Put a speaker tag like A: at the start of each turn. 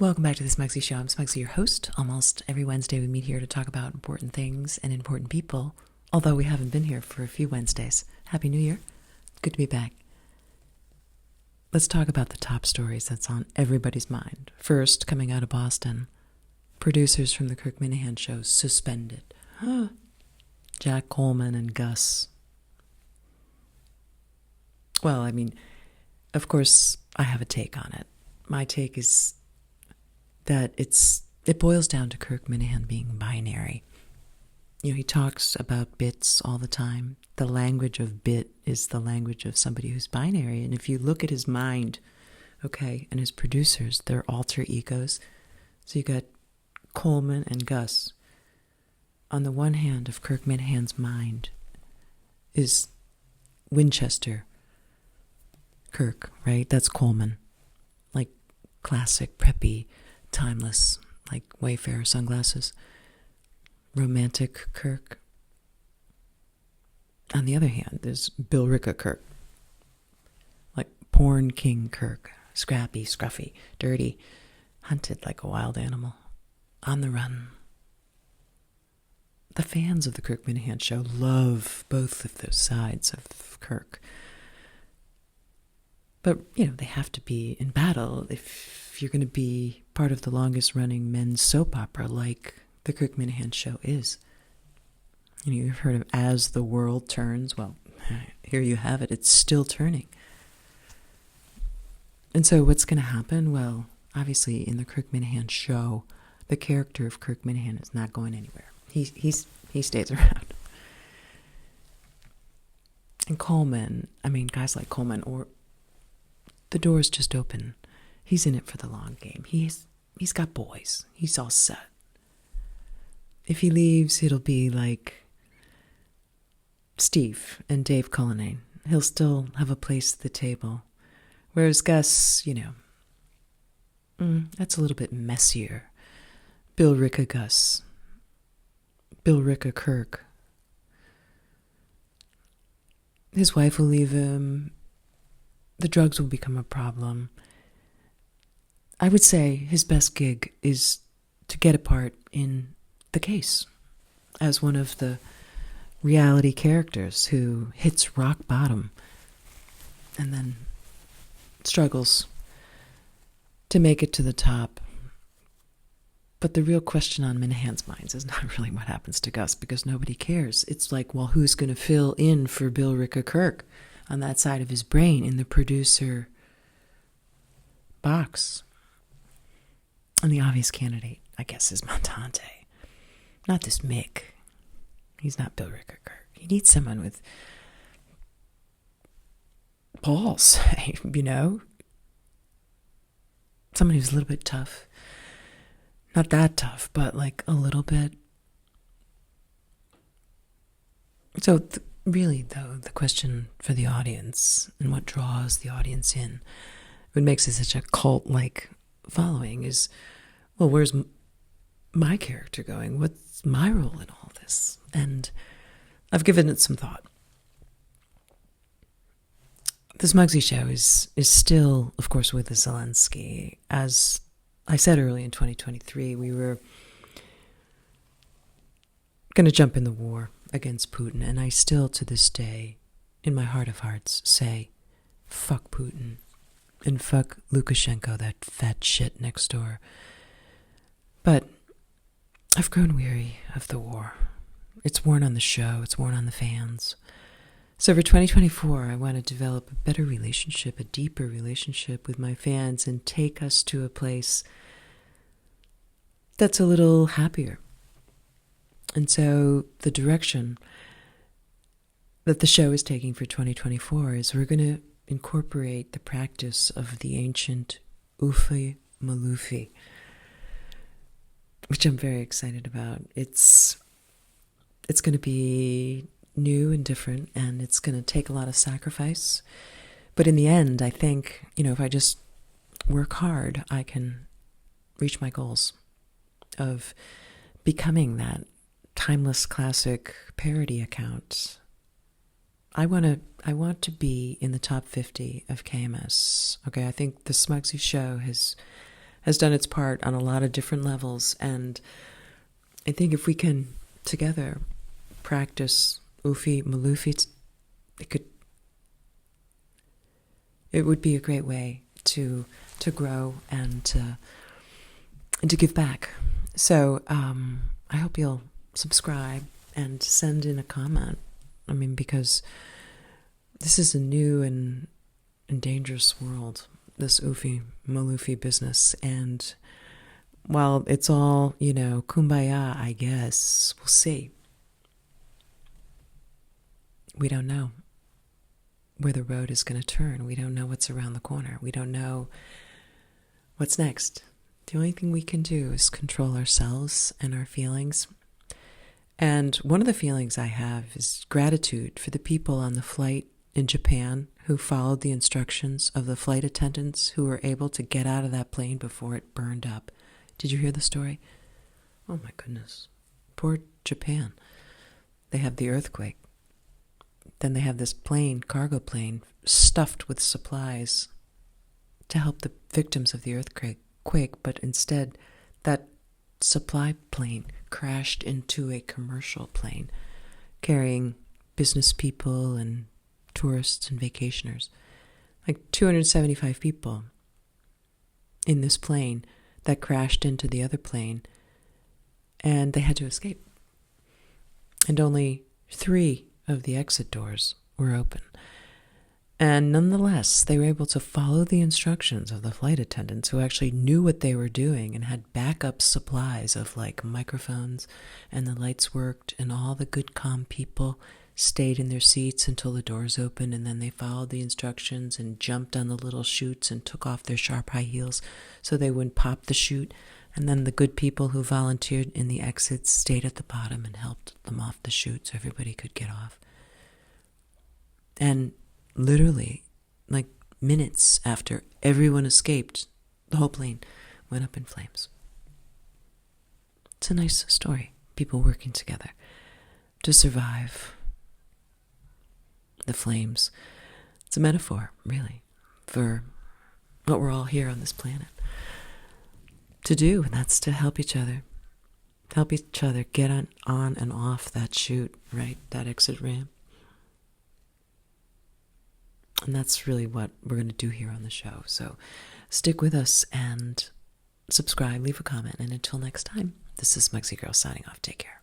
A: Welcome back to the Smugsy Show. I'm Smugsy, your host. Almost every Wednesday we meet here to talk about important things and important people, although we haven't been here for a few Wednesdays. Happy New Year. Good to be back. Let's talk about the top stories that's on everybody's mind. First, coming out of Boston, producers from the Kirk Minihane Show suspended. Jack Coleman and Gus. Well, I mean, of course, I have a take on it. My take is that it boils down to Kirk Minihane being binary. You know, he talks about bits all the time. The language of bit is the language of somebody who's binary. And if you look at his mind, okay, and his producers, they're alter egos. So you got Coleman and Gus. On the one hand of Kirk Minihane's mind is Winchester Kirk, right? That's Coleman. Like classic, preppy, timeless, like Wayfarer sunglasses. Romantic Kirk. On the other hand, there's Bill Ricka Kirk. Like porn king Kirk. Scrappy, scruffy, dirty, hunted like a wild animal. On the run. The fans of the Kirk Minihane Show love both of those sides of Kirk. But, you know, they have to be in battle if you're going to be part of the longest running men's soap opera like the Kirk Minihane Show is. You know, you've heard of As the World Turns. Well, here you have it. It's still turning. And so what's going to happen? Well, obviously in the Kirk Minihane Show, the character of Kirk Minihane is not going anywhere. He stays around. And Coleman, I mean, guys like Coleman, or the door's just open. He's in it for the long game. He's got boys. He's all set. If he leaves, it'll be like Steve and Dave Cullinane. He'll still have a place at the table. Whereas Gus, you know, that's a little bit messier. Bill Ricka Gus. Bill Ricka Kirk. His wife will leave him. The drugs will become a problem. I would say his best gig is to get a part in the case as one of the reality characters who hits rock bottom and then struggles to make it to the top. But the real question on Minihane's minds is not really what happens to Gus, because nobody cares. It's like, well, who's going to fill in for Bill Ricka Kirk on that side of his brain in the producer box? And the obvious candidate, I guess, is Montante. Not this Mick. He's not Bill Ricka Kirk. He needs someone with balls, you know? Someone who's a little bit tough. Not that tough, but like a little bit. So really, though, the question for the audience and what draws the audience in, what makes it such a cult-like following is, well, where's my character going? What's my role in all this? And I've given it some thought. The Smugsy Show is still, of course, with the Zelensky. As I said early in 2023, we were going to jump in the war against Putin, and I still, to this day, in my heart of hearts, say, fuck Putin. And fuck Lukashenko, that fat shit next door. But I've grown weary of the war. It's worn on the show. It's worn on the fans. So for 2024, I want to develop a better relationship, a deeper relationship with my fans, and take us to a place that's a little happier. And so the direction that the show is taking for 2024 is we're going to incorporate the practice of the ancient Oofy Maloofy, which I'm very excited about. It's going to be new and different, and it's going to take a lot of sacrifice. But in the end, I think, you know, if I just work hard, I can reach my goals of becoming that timeless classic parody account. I want to be in the top 50 of KMS. Okay, I think the Smugsy Show has has done its part on a lot of different levels. And I think if we can together practice Oofy Maloofy, it would be a great way to grow and to give back. So I hope you'll subscribe and send in a comment. I mean, because this is a new and dangerous world, this Oofy Maloofy business. And while it's all, kumbaya, I guess, we'll see. We don't know where the road is going to turn. We don't know what's around the corner. We don't know what's next. The only thing we can do is control ourselves and our feelings. And one of the feelings I have is gratitude for the people on the flight in Japan who followed the instructions of the flight attendants who were able to get out of that plane before it burned up. Did you hear the story? Oh my goodness. Poor Japan. They have the earthquake. Then they have this plane, cargo plane, stuffed with supplies to help the victims of the earthquake. But instead, that supply plane crashed into a commercial plane carrying business people and tourists and vacationers. Like 275 people in this plane that crashed into the other plane, and they had to escape. And only 3 of the exit doors were open. And nonetheless, they were able to follow the instructions of the flight attendants who actually knew what they were doing and had backup supplies of like microphones, and the lights worked, and all the good calm people stayed in their seats until the doors opened, and then they followed the instructions and jumped on the little chutes and took off their sharp high heels so they wouldn't pop the chute. And then the good people who volunteered in the exits stayed at the bottom and helped them off the chute so everybody could get off. And literally, like minutes after everyone escaped, the whole plane went up in flames. It's a nice story. People working together to survive the flames. It's a metaphor, really, for what we're all here on this planet to do, and that's to help each other. Help each other get on and off that chute, right? That exit ramp. And that's really what we're going to do here on the show. So stick with us and subscribe, leave a comment. And until next time, this is Smugsy Girl signing off. Take care.